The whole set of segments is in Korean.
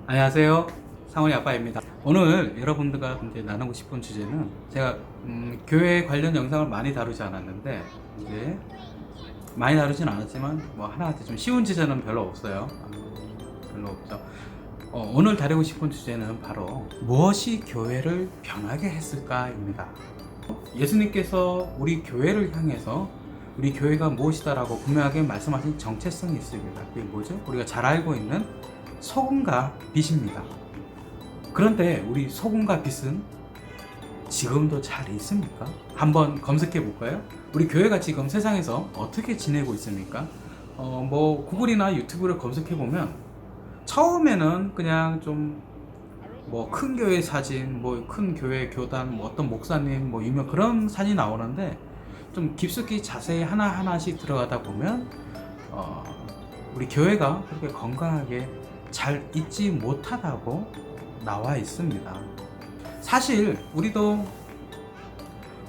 안녕하세요. 상원이 아빠입니다. 오늘 여러분들과 이제 나누고 싶은 주제는 제가 교회 관련 영상을 많이 다루지 않았는데 이제 많이 다루진 않았지만 뭐 하나한테 좀 쉬운 주제는 별로 없어요. 별로 없죠. 오늘 다루고 싶은 주제는 바로 무엇이 교회를 변하게 했을까입니다. 예수님께서 우리 교회를 향해서 우리 교회가 무엇이다라고 분명하게 말씀하신 정체성이 있습니다. 그게 뭐죠? 우리가 잘 알고 있는 소금과 빛입니다. 그런데 우리 소금과 빛은 지금도 잘 있습니까? 한번 검색해 볼까요? 우리 교회가 지금 세상에서 어떻게 지내고 있습니까? 뭐 구글이나 유튜브를 검색해 보면 처음에는 그냥 좀 뭐 큰 교회 사진, 뭐 큰 교회 교단, 뭐 어떤 목사님, 뭐 유명 그런 사진이 나오는데 좀 깊숙이 자세히 하나하나씩 들어가다 보면 우리 교회가 그렇게 건강하게 잘 있지 못하다고 나와 있습니다. 사실 우리도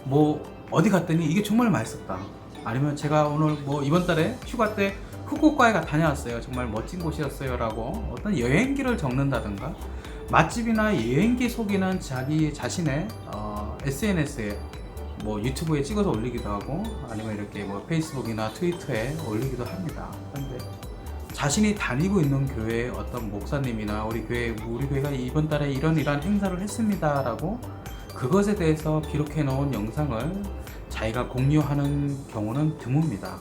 뭐 어디 갔더니 이게 정말 맛있었다, 아니면 제가 오늘 뭐 이번 달에 휴가 때 후쿠오카에 다녀왔어요, 정말 멋진 곳이었어요 라고 어떤 여행기를 적는다든가 맛집이나 여행기 소개는 자기 자신의 SNS에 뭐 유튜브에 찍어서 올리기도 하고 아니면 이렇게 뭐 페이스북이나 트위터에 올리기도 합니다. 그런데 자신이 다니고 있는 교회의 어떤 목사님이나 우리 교회가 이번 달에 이런 행사를 했습니다 라고 그것에 대해서 기록해 놓은 영상을 자기가 공유하는 경우는 드뭅니다.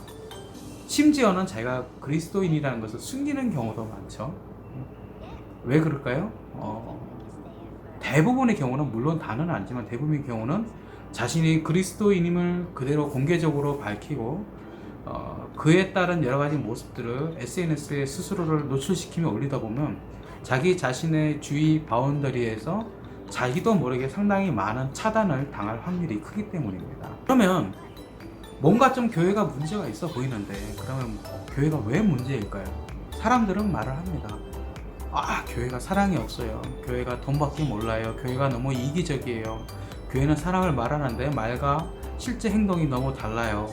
심지어는 자기가 그리스도인이라는 것을 숨기는 경우도 많죠. 왜 그럴까요? 대부분의 경우는, 물론 다는 아니지만 대부분의 경우는 자신이 그리스도인임을 그대로 공개적으로 밝히고 그에 따른 여러 가지 모습들을 SNS에 스스로를 노출시키며 올리다 보면 자기 자신의 주위 바운더리에서 자기도 모르게 상당히 많은 차단을 당할 확률이 크기 때문입니다. 그러면 뭔가 좀 교회가 문제가 있어 보이는데, 그러면 교회가 왜 문제일까요? 사람들은 말을 합니다. 교회가 사랑이 없어요. 교회가 돈밖에 몰라요. 교회가 너무 이기적이에요. 교회는 사랑을 말하는데 말과 실제 행동이 너무 달라요.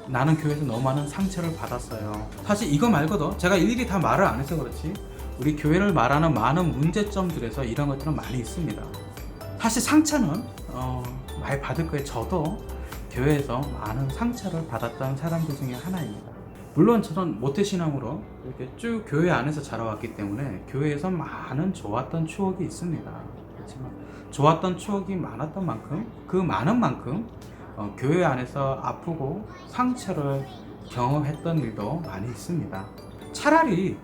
나는 교회에서 너무 많은 상처를 받았어요. 사실 이거 말고도 제가 일일이 다 말을 안 해서 그렇지 우리 교회를 말하는 많은 문제점들에서 이런 것들은 많이 있습니다. 사실 상처는 많이 받을 거예요. 저도 교회에서 많은 상처를 받았던 사람들 중에 하나입니다. 물론 저는 모태신앙으로 이렇게 쭉 교회 안에서 자라왔기 때문에 교회에서 많은 좋았던 추억이 있습니다. 그렇지만 좋았던 추억이 많았던 만큼, 그 많은 만큼 교회 안에서 아프고 상처를 경험했던 일도 많이 있습니다. 차라리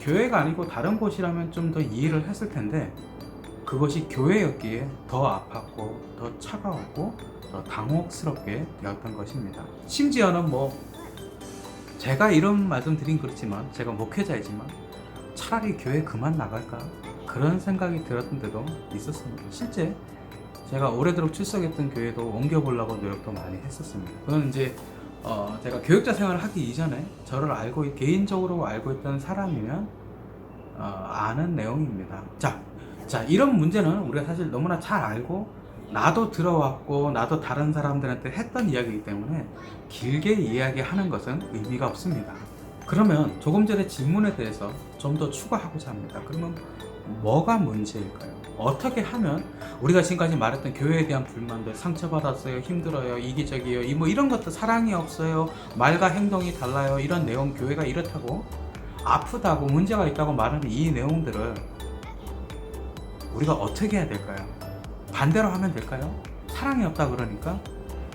교회가 아니고 다른 곳이라면 좀 더 이해를 했을 텐데 그것이 교회였기에 더 아팠고 더 차가웠고 더 당혹스럽게 되었던 것입니다. 심지어는 뭐 제가 이런 말씀 드린 그렇지만 제가 목회자이지만 차라리 교회 그만 나갈까 그런 생각이 들었던 데도 있었습니다. 실제 제가 오래도록 출석했던 교회도 옮겨보려고 노력도 많이 했었습니다. 그건 이제 제가 교육자 생활을 하기 이전에 저를 개인적으로 알고 있던 사람이면 아는 내용입니다. 자, 이런 문제는 우리가 사실 너무나 잘 알고 나도 들어왔고 나도 다른 사람들한테 했던 이야기이기 때문에 길게 이야기하는 것은 의미가 없습니다. 그러면 조금 전에 질문에 대해서 좀 더 추가하고자 합니다. 그러면 뭐가 문제일까요? 어떻게 하면 우리가 지금까지 말했던 교회에 대한 불만들, 상처받았어요, 힘들어요, 이기적이에요, 뭐 이런 것들, 사랑이 없어요, 말과 행동이 달라요, 이런 내용, 교회가 이렇다고 아프다고 문제가 있다고 말하는 이 내용들을 우리가 어떻게 해야 될까요? 반대로 하면 될까요? 사랑이 없다 그러니까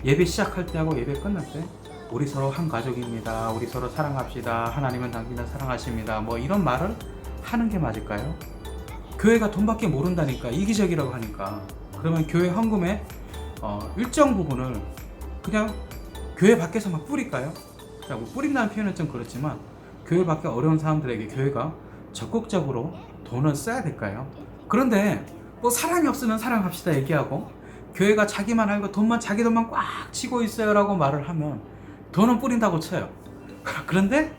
예배 시작할 때 하고 예배 끝날 때 우리 서로 한 가족입니다, 우리 서로 사랑합시다, 하나님은 당신을 사랑하십니다, 뭐 이런 말을 하는 게 맞을까요? 교회가 돈밖에 모른다니까, 이기적이라고 하니까, 그러면 교회 헌금의 일정 부분을 그냥 교회 밖에서 막 뿌릴까요? 뭐 뿌린다는 표현은 좀 그렇지만 교회 밖에 어려운 사람들에게 교회가 적극적으로 돈을 써야 될까요? 그런데 뭐 사랑이 없으면 사랑합시다 얘기하고 교회가 자기만 알고 자기 돈만 꽉 치고 있어요 라고 말을 하면 돈은 뿌린다고 쳐요. 그런데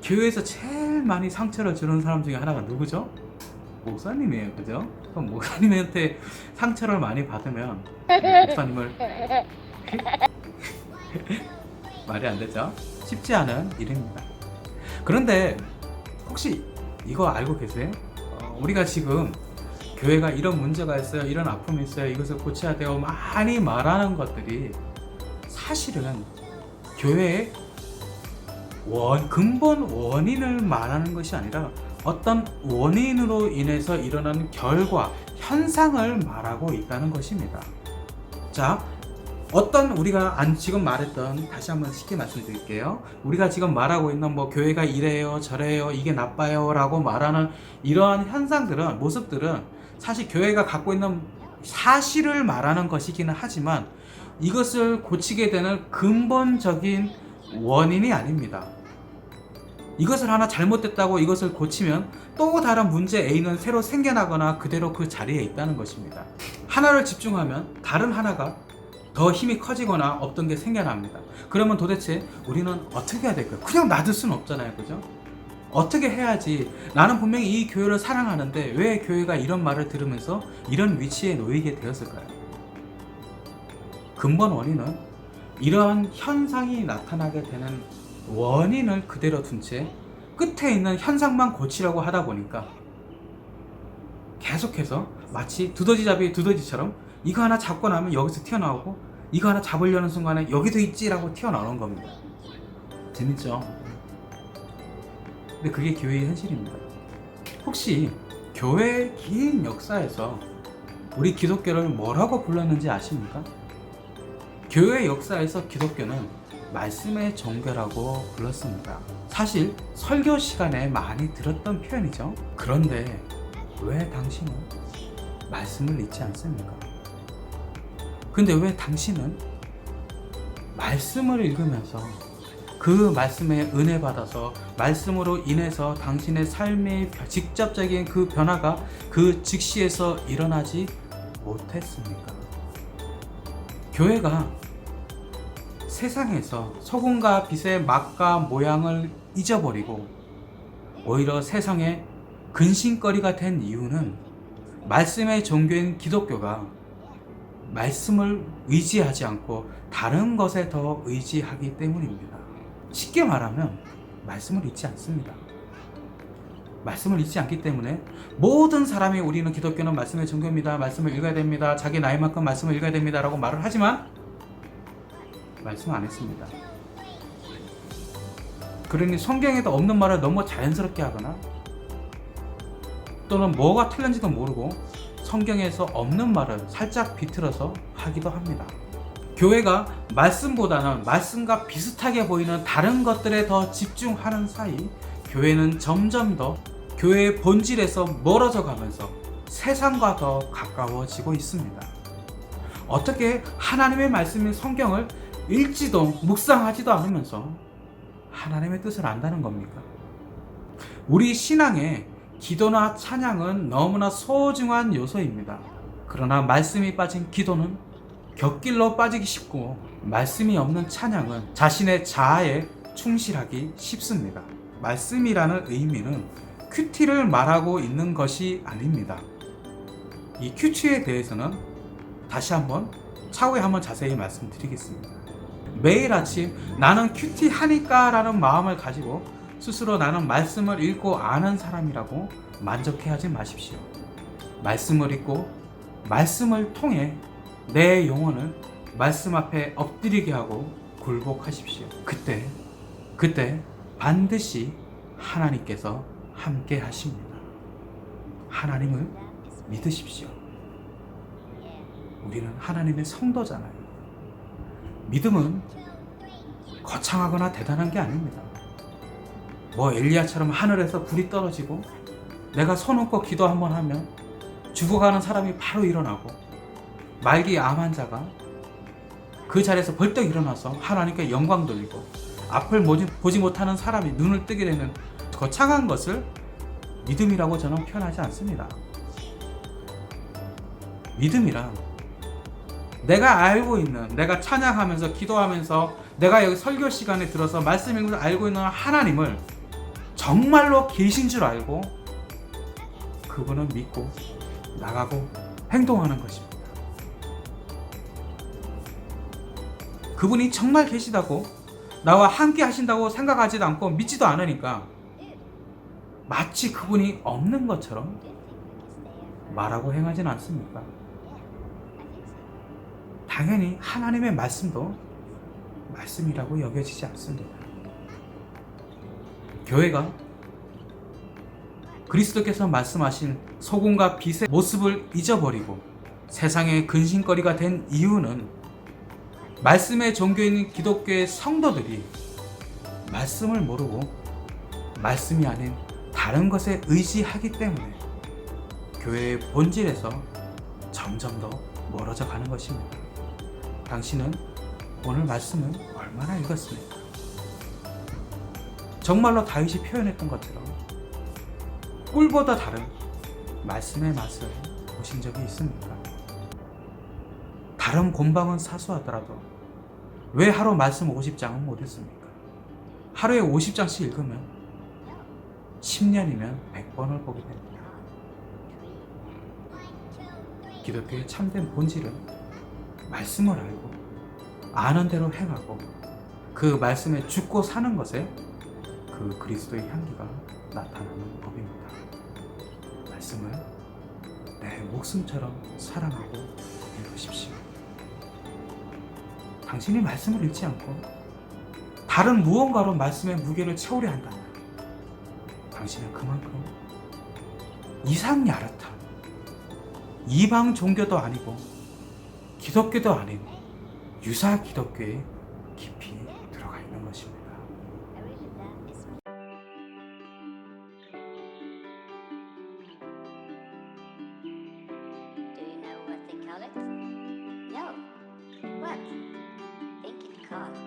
교회에서 제일 많이 상처를 주는 사람 중에 하나가 누구죠? 목사님이에요. 그죠? 그럼 목사님한테 상처를 많이 받으면 목사님을 말이 안 되죠? 쉽지 않은 일입니다. 그런데 혹시 이거 알고 계세요? 우리가 지금 교회가 이런 문제가 있어요, 이런 아픔이 있어요, 이것을 고쳐야 돼요 많이 말하는 것들이 사실은 교회의 근본 원인을 말하는 것이 아니라 어떤 원인으로 인해서 일어나는 결과, 현상을 말하고 있다는 것입니다. 자, 어떤 우리가 지금 말했던, 다시 한번 쉽게 말씀드릴게요. 우리가 지금 말하고 있는 교회가 이래요 저래요 이게 나빠요 라고 말하는 이러한 현상들은, 모습들은 사실 교회가 갖고 있는 사실을 말하는 것이기는 하지만 이것을 고치게 되는 근본적인 원인이 아닙니다. 이것을 하나 잘못됐다고 이것을 고치면 또 다른 문제 A는 새로 생겨나거나 그대로 그 자리에 있다는 것입니다. 하나를 집중하면 다른 하나가 더 힘이 커지거나 없던 게 생겨납니다. 그러면 도대체 우리는 어떻게 해야 될까요? 그냥 놔둘 수는 없잖아요, 그죠? 어떻게 해야지, 나는 분명히 이 교회를 사랑하는데 왜 교회가 이런 말을 들으면서 이런 위치에 놓이게 되었을까요? 근본 원인은 이러한 현상이 나타나게 되는 원인을 그대로 둔 채 끝에 있는 현상만 고치려고 하다 보니까 계속해서 마치 두더지처럼 이거 하나 잡고 나면 여기서 튀어나오고 이거 하나 잡으려는 순간에 여기도 있지라고 튀어나오는 겁니다. 재밌죠? 근데 그게 교회의 현실입니다. 혹시 교회의 긴 역사에서 우리 기독교를 뭐라고 불렀는지 아십니까? 교회 역사에서 기독교는 말씀의 종교라고 불렀습니다. 사실 설교 시간에 많이 들었던 표현이죠. 그런데 왜 당신은 말씀을 잊지 않습니까? 근데 왜 당신은 말씀을 읽으면서 그 말씀에 은혜 받아서 말씀으로 인해서 당신의 삶의 직접적인 그 변화가 그 즉시에서 일어나지 못했습니까? 교회가 세상에서 소금과 빛의 맛과 모양을 잊어버리고 오히려 세상의 근심거리가 된 이유는 말씀의 종교인 기독교가 말씀을 의지하지 않고 다른 것에 더 의지하기 때문입니다. 쉽게 말하면 말씀을 잊지 않습니다. 말씀을 잊지 않기 때문에 모든 사람이 우리는 기독교는 말씀의 종교입니다, 말씀을 읽어야 됩니다, 자기 나이만큼 말씀을 읽어야 됩니다 라고 말을 하지만 말씀 안 했습니다. 그러니 성경에도 없는 말을 너무 자연스럽게 하거나 또는 뭐가 틀린지도 모르고 성경에서 없는 말을 살짝 비틀어서 하기도 합니다. 교회가 말씀보다는 말씀과 비슷하게 보이는 다른 것들에 더 집중하는 사이 교회는 점점 더 교회의 본질에서 멀어져 가면서 세상과 더 가까워지고 있습니다. 어떻게 하나님의 말씀인 성경을 읽지도 묵상하지도 않으면서 하나님의 뜻을 안다는 겁니까? 우리 신앙에 기도나 찬양은 너무나 소중한 요소입니다. 그러나 말씀이 빠진 기도는 곁길로 빠지기 쉽고 말씀이 없는 찬양은 자신의 자아에 충실하기 쉽습니다. 말씀이라는 의미는 큐티를 말하고 있는 것이 아닙니다. 이 큐티에 대해서는 다시 한번 차후에 한번 자세히 말씀드리겠습니다. 매일 아침 나는 큐티 하니까 라는 마음을 가지고 스스로 나는 말씀을 읽고 아는 사람이라고 만족해하지 마십시오. 말씀을 읽고 말씀을 통해 내 영혼을 말씀 앞에 엎드리게 하고 굴복하십시오. 그때 반드시 하나님께서 함께 하십니다. 하나님을 믿으십시오. 우리는 하나님의 성도잖아요. 믿음은 거창하거나 대단한 게 아닙니다. 엘리야처럼 하늘에서 불이 떨어지고 내가 손 얹고 기도 한번 하면 죽어가는 사람이 바로 일어나고 말기 암 환자가 그 자리에서 벌떡 일어나서 하나님께 영광 돌리고 앞을 보지 못하는 사람이 눈을 뜨게 되는 거창한 것을 믿음이라고 저는 표현하지 않습니다. 믿음이란 내가 알고 있는, 내가 찬양하면서 기도하면서 내가 여기 설교 시간에 들어서 말씀 읽으면서 알고 있는 하나님을 정말로 계신 줄 알고 그분은 믿고 나가고 행동하는 것입니다. 그분이 정말 계시다고 나와 함께 하신다고 생각하지도 않고 믿지도 않으니까 마치 그분이 없는 것처럼 말하고 행하진 않습니까? 당연히 하나님의 말씀도 말씀이라고 여겨지지 않습니다. 교회가 그리스도께서 말씀하신 소금과 빛의 모습을 잊어버리고 세상의 근심거리가 된 이유는 말씀의 종교인 기독교의 성도들이 말씀을 모르고 말씀이 아닌 다른 것에 의지하기 때문에 교회의 본질에서 점점 더 멀어져 가는 것입니다. 당신은 오늘 말씀을 얼마나 읽었습니까? 정말로 다윗이 표현했던 것처럼 꿀보다 다른 말씀의 맛을 보신 적이 있습니까? 다른 곰방은 사수하더라도 왜 하루 말씀 50장은 못 읽습니까? 하루에 50장씩 읽으면 10년이면 100번을 보게 됩니다. 기독교의 참된 본질은 말씀을 알고 아는 대로 행하고 그 말씀에 죽고 사는 것에 그 그리스도의 향기가 나타나는 법입니다. 말씀을 내 목숨처럼 사랑하고 읽으십시오. 당신이 말씀을 읽지 않고 다른 무언가로 말씀의 무게를 채우려 한다면 당신은 그만큼 이상 야릇한 이방 종교도 아니고 기독교도 아닌 유사 기독교에 깊이 들어가 있는 것입니다. Do you know what they call it? No. What? Think it called